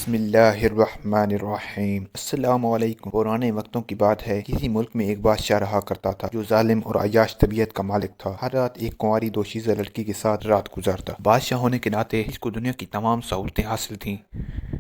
بسم اللہ الرحمن الرحیم۔ السلام علیکم۔ پرانے وقتوں کی بات ہے، کسی ملک میں ایک بادشاہ رہا کرتا تھا جو ظالم اور عیاش طبیعت کا مالک تھا۔ ہر رات ایک کنواری دوشیزہ لڑکی کے ساتھ رات گزارتا۔ بادشاہ ہونے کے ناطے اس کو دنیا کی تمام سہولتیں حاصل تھیں،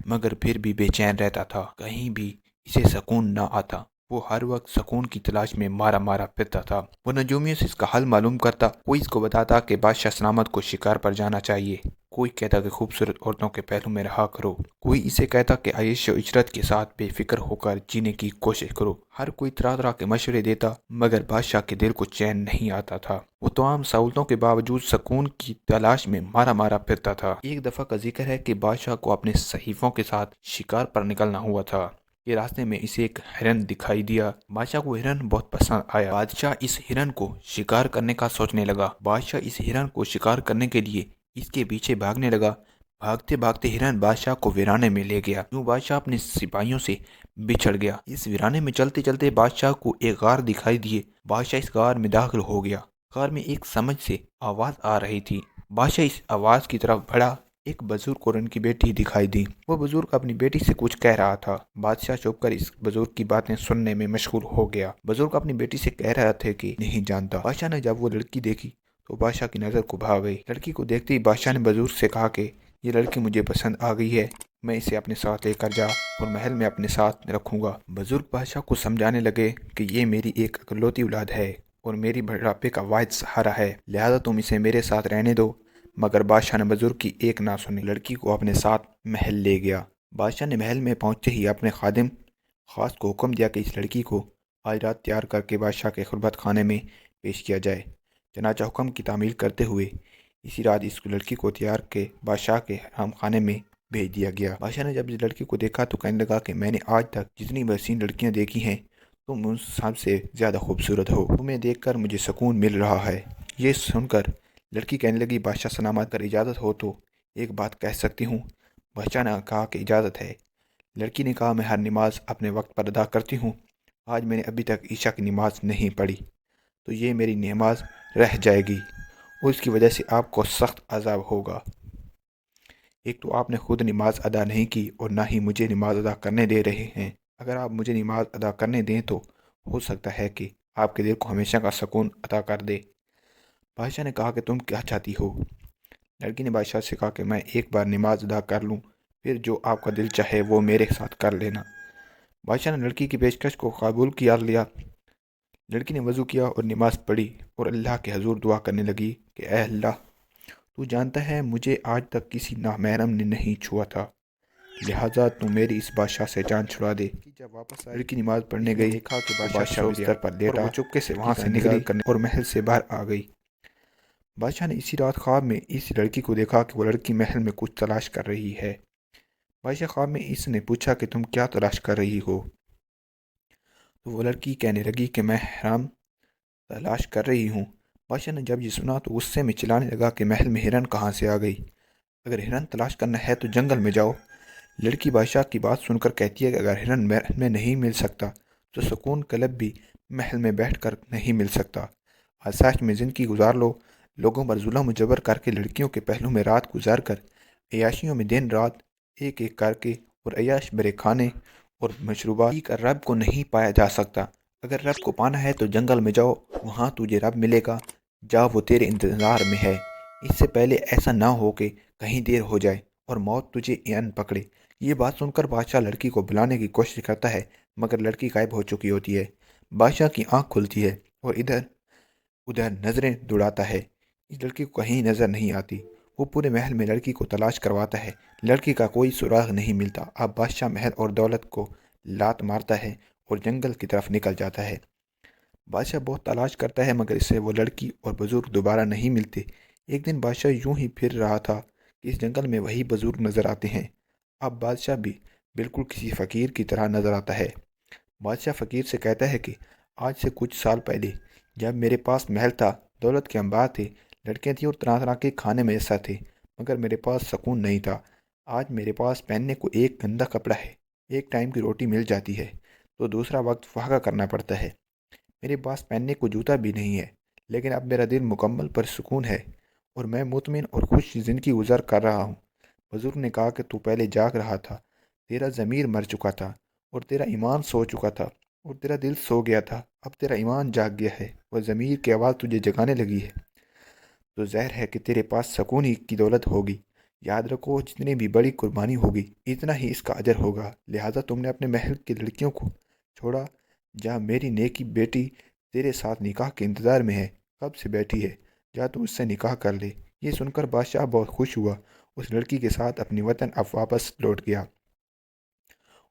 مگر پھر بھی بے چین رہتا تھا، کہیں بھی اسے سکون نہ آتا۔ وہ ہر وقت سکون کی تلاش میں مارا مارا پھرتا تھا۔ وہ نجومیوں سے اس کا حل معلوم کرتا، کوئی اس کو بتاتا کہ بادشاہ سلامت کو شکار پر جانا چاہیے، کوئی کہتا کہ خوبصورت عورتوں کے پہلو میں رہا کرو، کوئی اسے کہتا کہ عیش و عشرت کے ساتھ بے فکر ہو کر جینے کی کوشش کرو۔ ہر کوئی طرح طرح کے مشورے دیتا، مگر بادشاہ کے دل کو چین نہیں آتا تھا۔ وہ تمام سہولتوں کے باوجود سکون کی تلاش میں مارا مارا پھرتا تھا۔ ایک دفعہ کا ذکر ہے کہ بادشاہ کو اپنے صحیفوں کے ساتھ شکار پر نکلنا ہوا تھا کہ راستے میں اسے ایک ہرن دکھائی دیا۔ بادشاہ کو ہرن بہت پسند آیا۔ بادشاہ اس ہرن کو شکار کرنے کا سوچنے لگا۔ بادشاہ اس ہرن کو شکار کرنے کے لیے اس کے پیچھے بھاگنے لگا۔ بھاگتے بھاگتے ہرن بادشاہ کو ویرانے میں لے گیا۔ یوں بادشاہ اپنے سپاہیوں سے بچھڑ گیا۔ اس ویرانے میں چلتے چلتے بادشاہ کو ایک غار دکھائی دیے۔ بادشاہ اس غار میں داخل ہو گیا۔ غار میں ایک سمجھ سے آواز آ رہی تھی۔ بادشاہ اس آواز کی طرف بڑھا۔ ایک بزرگ اور ان کی بیٹی دکھائی دی۔ وہ بزرگ اپنی بیٹی سے کچھ کہہ رہا تھا۔ بادشاہ چھپ کر اس بزرگ کی باتیں سننے میں مشغول ہو گیا۔ بزرگ اپنی بیٹی سے کہہ رہا تھا کہ نہیں جانتا۔ بادشاہ نے جب وہ لڑکی دیکھی تو بادشاہ کی نظر کو بھا گئی۔ لڑکی کو دیکھتے ہی بادشاہ نے بزرگ سے کہا کہ یہ لڑکی مجھے پسند آ گئی ہے، میں اسے اپنے ساتھ لے کر جا اور محل میں اپنے ساتھ رکھوں گا۔ بزرگ بادشاہ کو سمجھانے لگے کہ یہ میری ایک اکلوتی اولاد ہے اور میری بڑھاپے کا واحد سہارا ہے، لہذا تم اسے میرے ساتھ رہنے دو۔ مگر بادشاہ نے بزرگ کی ایک نہ سنی، لڑکی کو اپنے ساتھ محل لے گیا۔ بادشاہ نے محل میں پہنچتے ہی اپنے خادم خاص کو حکم دیا کہ اس لڑکی کو آج رات تیار کر کے بادشاہ کے خلوت خانے میں پیش کیا جائے۔ چنانچہ حکم کی تعمیل کرتے ہوئے اسی رات اس لڑکی کو تیار کے بادشاہ کے حرم خانے میں بھیج دیا گیا۔ بادشاہ نے جب اس لڑکی کو دیکھا تو کہنے لگا کہ میں نے آج تک جتنی حسین لڑکیاں دیکھی ہیں، تم ان سب سے زیادہ خوبصورت ہو، تمہیں دیکھ کر مجھے سکون مل رہا ہے۔ یہ سن کر لڑکی کہنے لگی بادشاہ سلامت، اگر اجازت ہو تو ایک بات کہہ سکتی ہوں؟ بادشاہ نے کہا کہ اجازت ہے۔ لڑکی نے کہا میں ہر نماز اپنے وقت پر ادا کرتی ہوں، آج میں نے ابھی تک عشاء کی نماز نہیں پڑھی، تو یہ میری نماز رہ جائے گی اور اس کی وجہ سے آپ کو سخت عذاب ہوگا۔ ایک تو آپ نے خود نماز ادا نہیں کی اور نہ ہی مجھے نماز ادا کرنے دے رہے ہیں۔ اگر آپ مجھے نماز ادا کرنے دیں تو ہو سکتا ہے کہ آپ کے دل کو ہمیشہ کا سکون عطا کر دے۔ بادشاہ نے کہا کہ تم کیا چاہتی ہو؟ لڑکی نے بادشاہ سے کہا کہ میں ایک بار نماز ادا کر لوں، پھر جو آپ کا دل چاہے وہ میرے ساتھ کر لینا۔ بادشاہ نے لڑکی کی پیشکش کو قبول کیا لیا۔ لڑکی نے وضو کیا اور نماز پڑھی اور اللہ کے حضور دعا کرنے لگی کہ اے اللہ، تو جانتا ہے مجھے آج تک کسی نامحرم نے نہیں چھوا تھا، لہٰذا تو میری اس بادشاہ سے جان چھڑا دے۔ جب واپس آئی، لڑکی نماز پڑھنے گئی، دیکھا کہ بادشاہ بستر پر لیٹا اور وہ چپکے سے وہاں سے نکلی اور محل سے باہر آ گئی۔ بادشاہ نے اسی رات خواب میں اس لڑکی کو دیکھا کہ وہ لڑکی محل میں کچھ تلاش کر رہی ہے۔ بادشاہ خواب میں اس نے پوچھا کہ تم کیا تلاش کر رہی ہو؟ تو وہ لڑکی کہنے لگی کہ میں ہرن تلاش کر رہی ہوں۔ بادشاہ نے جب یہ سنا تو غصے میں چلانے لگا کہ محل میں ہرن کہاں سے آ گئی؟ اگر ہرن تلاش کرنا ہے تو جنگل میں جاؤ۔ لڑکی بادشاہ کی بات سن کر کہتی ہے کہ اگر ہرن محل میں نہیں مل سکتا تو سکون قلب بھی محل میں بیٹھ کر نہیں مل سکتا۔ آسائش میں زندگی گزار لو، لوگوں پر ظلم و جبر کر کے لڑکیوں کے پہلو میں رات گزار کر، عیاشیوں میں دن رات ایک ایک کر کے اور عیاش برے کھانے اور مشروبات پی کر رب کو نہیں پایا جا سکتا۔ اگر رب کو پانا ہے تو جنگل میں جاؤ، وہاں تجھے رب ملے گا، جا وہ تیرے انتظار میں ہے۔ اس سے پہلے ایسا نہ ہو کہ کہیں دیر ہو جائے اور موت تجھے ان پکڑے۔ یہ بات سن کر بادشاہ لڑکی کو بلانے کی کوشش کرتا ہے، مگر لڑکی غائب ہو چکی ہوتی ہے۔ بادشاہ کی آنکھ کھلتی ہے اور ادھر ادھر نظریں دوڑاتا ہے، اس لڑکی کو کہیں نظر نہیں آتی۔ وہ پورے محل میں لڑکی کو تلاش کرواتا ہے، لڑکی کا کوئی سراغ نہیں ملتا۔ اب بادشاہ محل اور دولت کو لات مارتا ہے اور جنگل کی طرف نکل جاتا ہے۔ بادشاہ بہت تلاش کرتا ہے مگر اس سے وہ لڑکی اور بزرگ دوبارہ نہیں ملتے۔ ایک دن بادشاہ یوں ہی پھر رہا تھا کہ اس جنگل میں وہی بزرگ نظر آتے ہیں۔ اب بادشاہ بھی بالکل کسی فقیر کی طرح نظر آتا ہے۔ بادشاہ فقیر سے کہتا ہے کہ آج سے کچھ سال پہلے جب میرے پاس محل تھا، دولت کے انبار تھے، لڑکیاں تھیں اور طرح طرح کے کھانے میسر تھے، مگر میرے پاس سکون نہیں تھا۔ آج میرے پاس پہننے کو ایک گندا کپڑا ہے، ایک ٹائم کی روٹی مل جاتی ہے تو دوسرا وقت فاقہ کرنا پڑتا ہے، میرے پاس پہننے کو جوتا بھی نہیں ہے، لیکن اب میرا دل مکمل پرسکون ہے اور میں مطمئن اور خوش زندگی گزر کر رہا ہوں۔ بزرگ نے کہا کہ تو پہلے جاگ رہا تھا، تیرا ضمیر مر چکا تھا اور تیرا ایمان سو چکا تھا اور تیرا دل سو گیا تھا، اب تیرا ایمان جاگ گیا ہے، وہ ضمیر کی آواز تجھے جگانے لگی ہے۔ تو ظاہر ہے کہ تیرے پاس سکون ہی کی دولت ہوگی۔ یاد رکھو، جتنی بھی بڑی قربانی ہوگی اتنا ہی اس کا اجر ہوگا، لہٰذا تم نے اپنے محل کی لڑکیوں کو چھوڑا۔ جا، میری نیکی بیٹی تیرے ساتھ نکاح کے انتظار میں ہے، کب سے بیٹھی ہے، جا تو اس سے نکاح کر لے۔ یہ سن کر بادشاہ بہت خوش ہوا، اس لڑکی کے ساتھ اپنی وطن اب واپس لوٹ گیا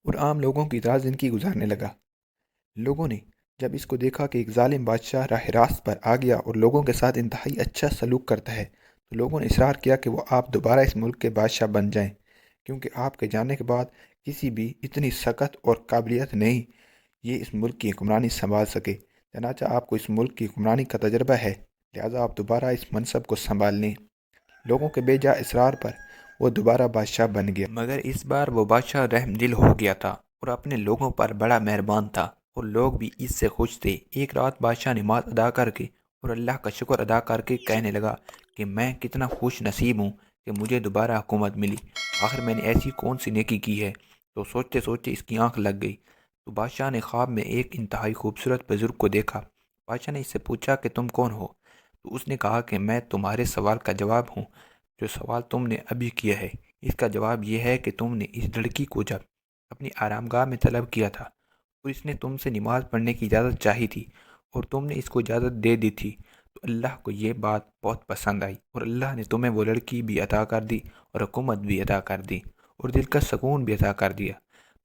اور عام لوگوں کی طرح زندگی گزارنے لگا۔ لوگوں نے جب اس کو دیکھا کہ ایک ظالم بادشاہ راہ راست پر آ گیا اور لوگوں کے ساتھ انتہائی اچھا سلوک کرتا ہے، تو لوگوں نے اصرار کیا کہ وہ آپ دوبارہ اس ملک کے بادشاہ بن جائیں، کیونکہ آپ کے جانے کے بعد کسی بھی اتنی سخت اور قابلیت نہیں یہ اس ملک کی حکمرانی سنبھال سکے۔ چنانچہ آپ کو اس ملک کی حکمرانی کا تجربہ ہے، لہٰذا آپ دوبارہ اس منصب کو سنبھال لیں۔ لوگوں کے بے جا اصرار پر وہ دوبارہ بادشاہ بن گیا، مگر اس بار وہ بادشاہ رحم دل ہو گیا تھا اور اپنے لوگوں پر بڑا مہربان تھا اور لوگ بھی اس سے خوش تھے۔ ایک رات بادشاہ نماز ادا کر کے اور اللہ کا شکر ادا کر کے کہنے لگا کہ میں کتنا خوش نصیب ہوں کہ مجھے دوبارہ حکومت ملی، آخر میں نے ایسی کون سی نیکی کی ہے۔ تو سوچتے سوچتے اس کی آنکھ لگ گئی، تو بادشاہ نے خواب میں ایک انتہائی خوبصورت بزرگ کو دیکھا۔ بادشاہ نے اس سے پوچھا کہ تم کون ہو؟ تو اس نے کہا کہ میں تمہارے سوال کا جواب ہوں، جو سوال تم نے ابھی کیا ہے اس کا جواب یہ ہے کہ تم نے اس لڑکی کو جب اپنی آرام گاہ میں طلب کیا تھا اور اس نے تم سے نماز پڑھنے کی اجازت چاہی تھی اور تم نے اس کو اجازت دے دی تھی، تو اللہ کو یہ بات بہت پسند آئی اور اللہ نے تمہیں وہ لڑکی بھی عطا کر دی اور حکومت بھی عطا کر دی اور دل کا سکون بھی عطا کر دیا۔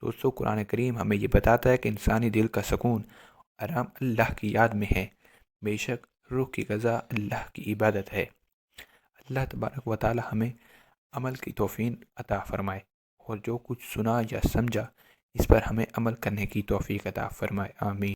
دوستو، قرآن کریم ہمیں یہ بتاتا ہے کہ انسانی دل کا سکون آرام اللہ کی یاد میں ہے، بے شک روح کی غذا اللہ کی عبادت ہے۔ اللہ تبارک و تعالی ہمیں عمل کی توفیق عطا فرمائے اور جو کچھ سنا یا سمجھا اس پر ہمیں عمل کرنے کی توفیق عطا فرمائے، آمین۔